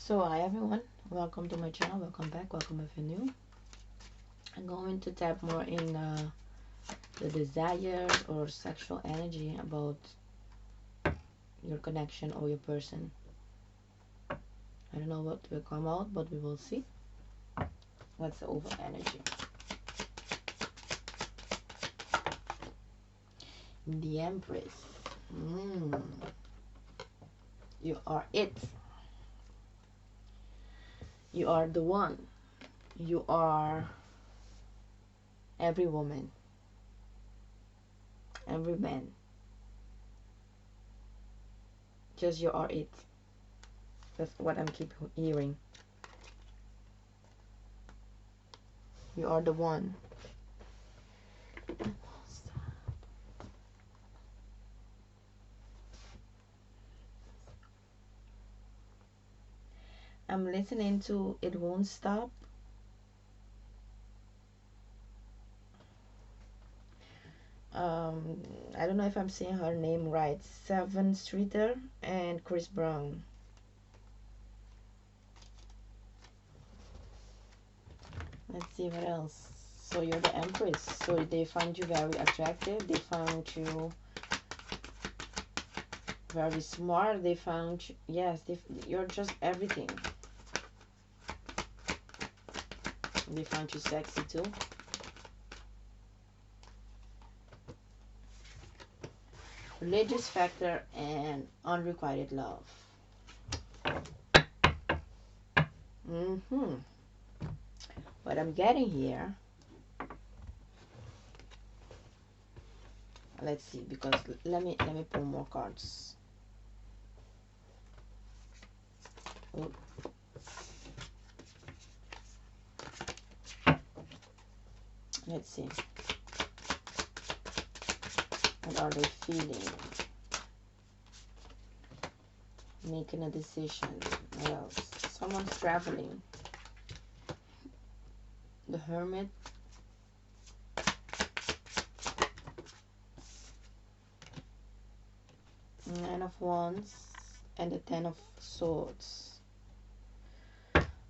So hi everyone, welcome to my channel, welcome back, welcome if you're new. I'm going to tap more in the desire or sexual energy about your connection or your person. I don't know what will come out, but we will see. What's the over energy? The Empress. You are it. You are the one. You are every woman, every man. Just you are it. That's what I'm keep hearing. You are the one. I'm listening to It Won't Stop. I don't know if I'm saying her name right. Seven Streeter and Chris Brown. Let's see what else. So you're the Empress. So they find you very attractive. They found you very smart. They found you, yes, you're just everything. They find you sexy too. Religious factor and unrequited love. What I'm getting here, let's see, because let me pull more cards. Oh. Let's see, what are they feeling? Making a decision. What else? Someone's traveling. The Hermit. Nine of Wands and the Ten of Swords.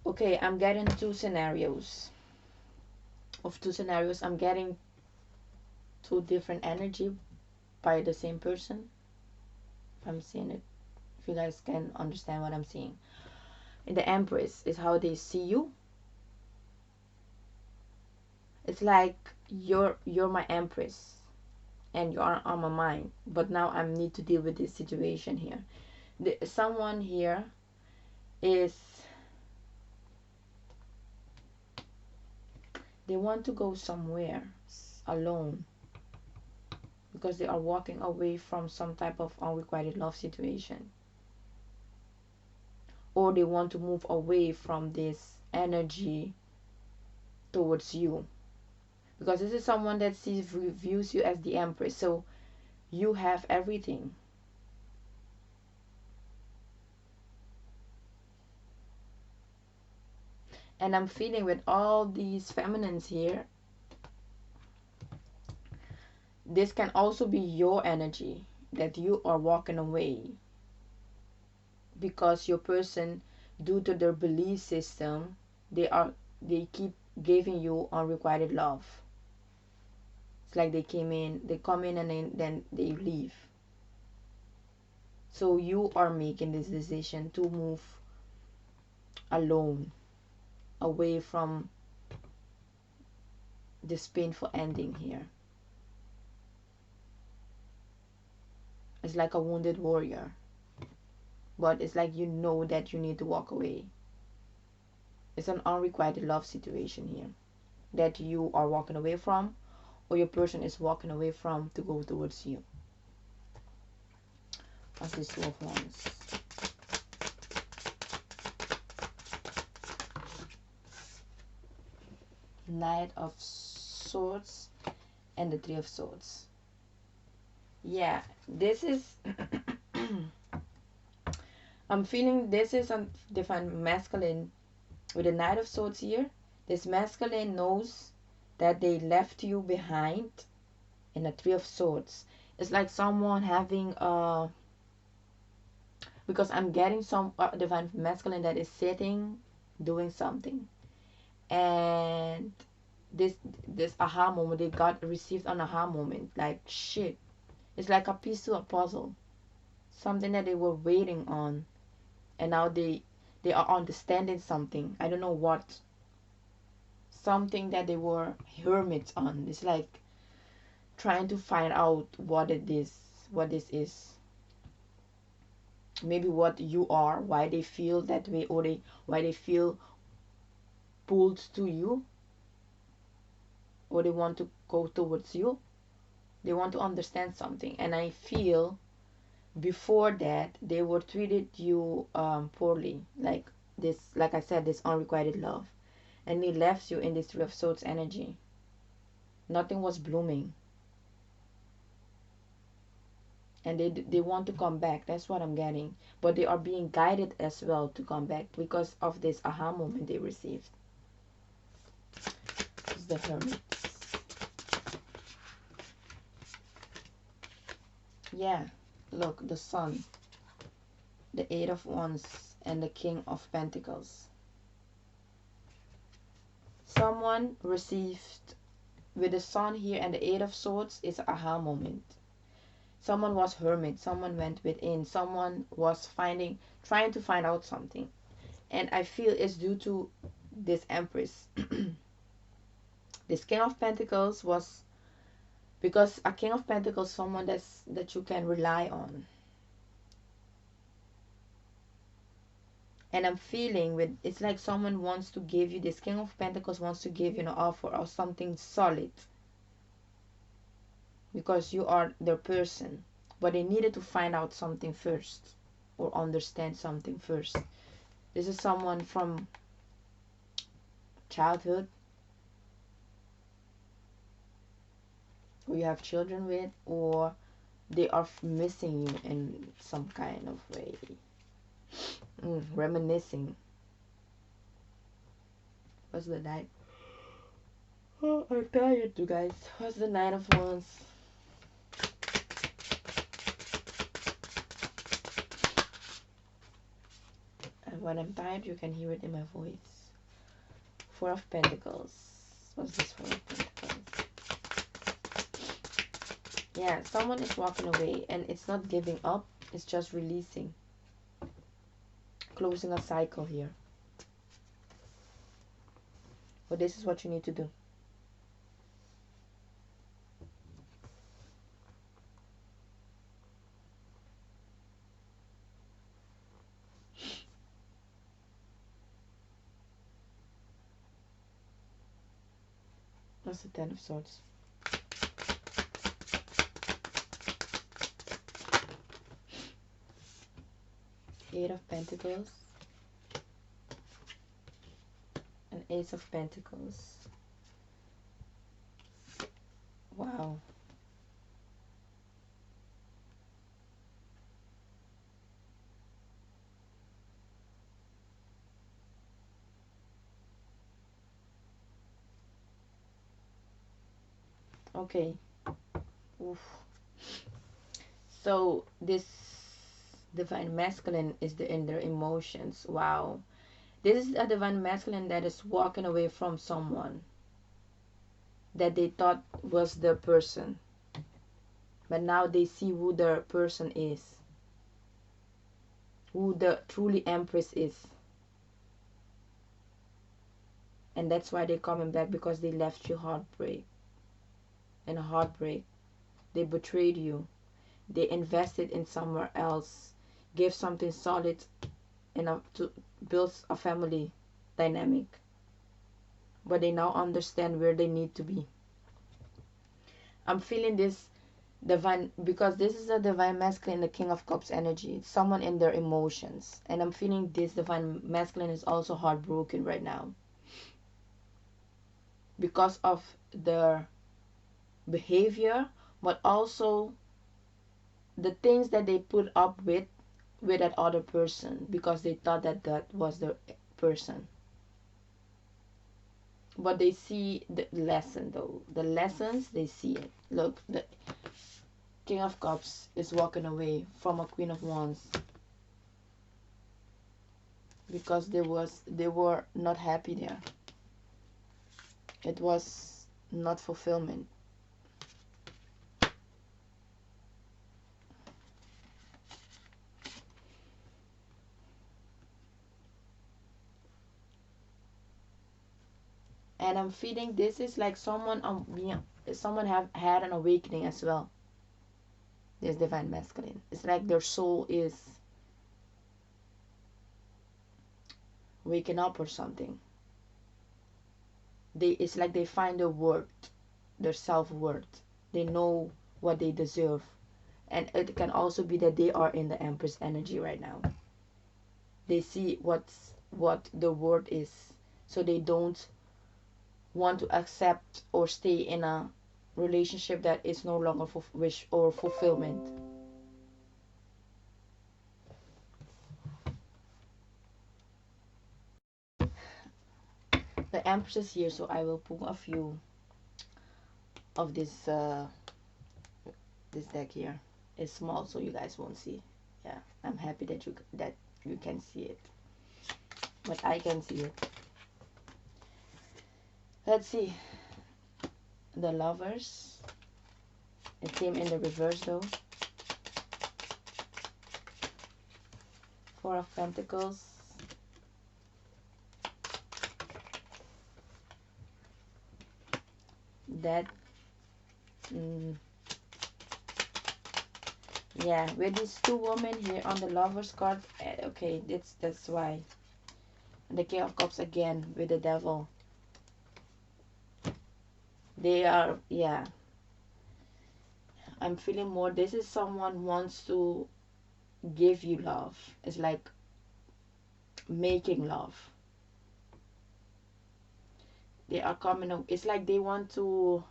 Okay, I'm getting two scenarios. I'm getting two different energy by the same person. If I'm seeing it, if you guys can understand what I'm seeing. In the Empress is how they see you. It's like you're my Empress and you are on my mind, but now I need to deal with this situation here. Someone here is, they want to go somewhere alone because they are walking away from some type of unrequited love situation, or they want to move away from this energy towards you, because this is someone that views you as the Empress, so you have everything. And I'm feeling with all these feminines here, this can also be your energy, that you are walking away because your person, due to their belief system, they keep giving you unrequited love. It's like they come in and then they leave. So you are making this decision to move alone, away from this painful ending here. It's like a wounded warrior, but it's like you know that you need to walk away. It's an unrequited love situation here that you are walking away from, or your person is walking away from to go towards you. What's this Two of Wands? Knight of Swords and the Three of Swords. Yeah, this is I'm feeling this is a different masculine with the Knight of Swords here. This masculine knows that they left you behind in the Three of Swords. It's like someone having a because I'm getting some divine masculine that is sitting doing something, and this this aha moment, they got received an aha moment, like shit, it's like a piece to a puzzle, something that they were waiting on, and now they are understanding something. I don't know what, something that they were hermits on. It's like trying to find out what it is, what this is, maybe what you are, why they feel that way, or why they feel pulled to you, or they want to go towards you. They want to understand something, and I feel before that they were treated you poorly, like this, like I said, this unrequited love, and they left you in this Three of Swords energy. Nothing was blooming, and they want to come back. That's what I'm getting, but they are being guided as well to come back because of this aha moment they received. It's the Hermit. Yeah, look, the Sun, the Eight of Wands, and the King of Pentacles. Someone received, with the Sun here and the Eight of Swords, is an aha moment. Someone was hermit, someone went within, someone was trying to find out something. And I feel it's due to this Empress. This King of Pentacles was, because a King of Pentacles, someone that you can rely on. And I'm feeling with, it's like someone wants to give you, this King of Pentacles wants to give you an offer of something solid, because you are their person, but they needed to find out something first, or understand something first. This is someone from childhood who you have children with, or they are missing you in some kind of way. Reminiscing. What's the Knight? Oh, I'm tired, you guys. What's the Knight of Wands? And when I'm tired, you can hear it in my voice. Four of Pentacles. What's this Four of Pentacles? Yeah, someone is walking away, and it's not giving up. It's just releasing. Closing a cycle here. But this is what you need to do. What's the Ten of Swords? Eight of Pentacles. And Ace of Pentacles. Wow. Okay. Oof. So this divine masculine is in their emotions. Wow. This is a divine masculine that is walking away from someone that they thought was their person, but now they see who their person is, who the truly Empress is, and that's why they're coming back, because they left you heartbreak. And heartbreak, they betrayed you, they invested in somewhere else, gave something solid enough to build a family dynamic, but they now understand where they need to be. I'm feeling this divine, because this is a divine masculine, the King of Cups energy. It's someone in their emotions, and I'm feeling this divine masculine is also heartbroken right now because of their behavior, but also the things that they put up with that other person, because they thought that that was the person. But they see the lesson, though. The lessons, they see it. Look, the King of Cups is walking away from a Queen of Wands. because they were not happy there. It was not fulfillment. And I'm feeling this is like someone someone have had an awakening as well. This divine masculine. It's like their soul is waking up or something. It's like they find their worth, their self-worth. They know what they deserve. And it can also be that they are in the empress energy right now. They see what the word is, so they don't want to accept or stay in a relationship that is no longer for wish or fulfillment. The empress is here, so I will pull a few of this deck here. It's small, so you guys won't see. Yeah, I'm happy that you can see it, but I can see it. Let's see. The lovers. It came in the reverse though. Four of Pentacles. That. Yeah, with these two women here on the lovers card. Okay, that's why. And the King of Cups again with the devil. They are, yeah. I'm feeling more. This is someone wants to give you love. It's like making love. They are coming up. It's like they want to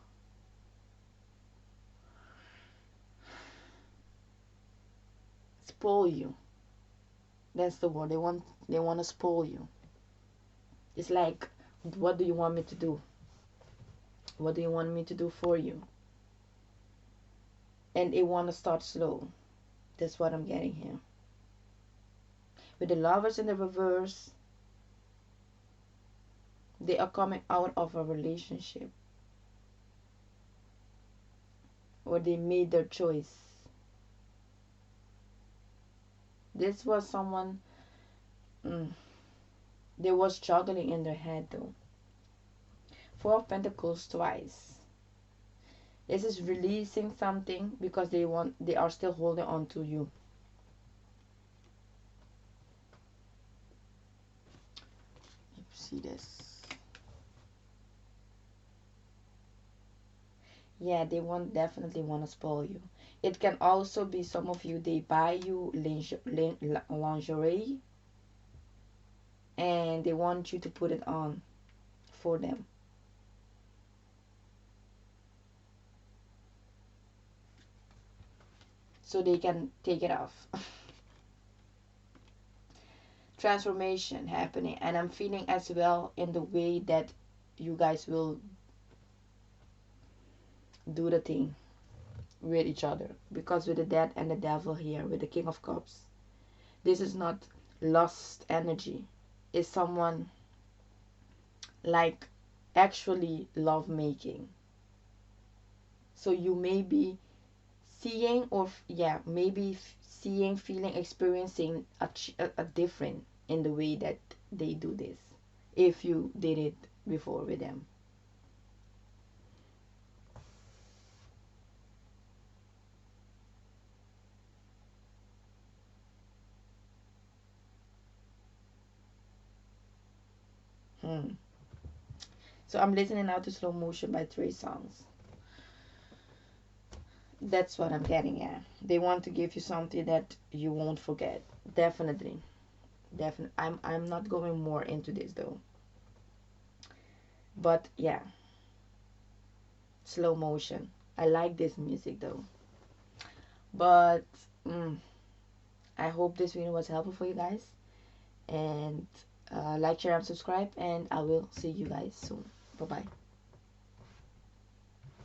spoil you. That's the word. They want to spoil you. It's like, what do you want me to do? What do you want me to do for you? And they want to start slow. That's what I'm getting here. With the lovers in the reverse, they are coming out of a relationship. Or they made their choice. This was someone, they was struggling in their head though. Four of Pentacles twice. This is releasing something because they are still holding on to you. Let's see this. Yeah, they definitely want to spoil you. It can also be some of you, they buy you lingerie and they want you to put it on for them. So they can take it off. Transformation happening, and I'm feeling as well in the way that you guys will do the thing with each other, because with the dead and the devil here with the King of Cups, this is not lust energy. It's someone like actually love making. So you may be seeing, or yeah, maybe seeing, feeling, experiencing a different in the way that they do this if you did it before with them. So I'm listening now to Slow Motion by Trey Songs. That's what I'm getting at. They want to give you something that you won't forget. Definitely. Definitely. I'm not going more into this though. But yeah. Slow motion. I like this music though. But I hope this video was helpful for you guys. And like, share, and subscribe. And I will see you guys soon. Bye-bye.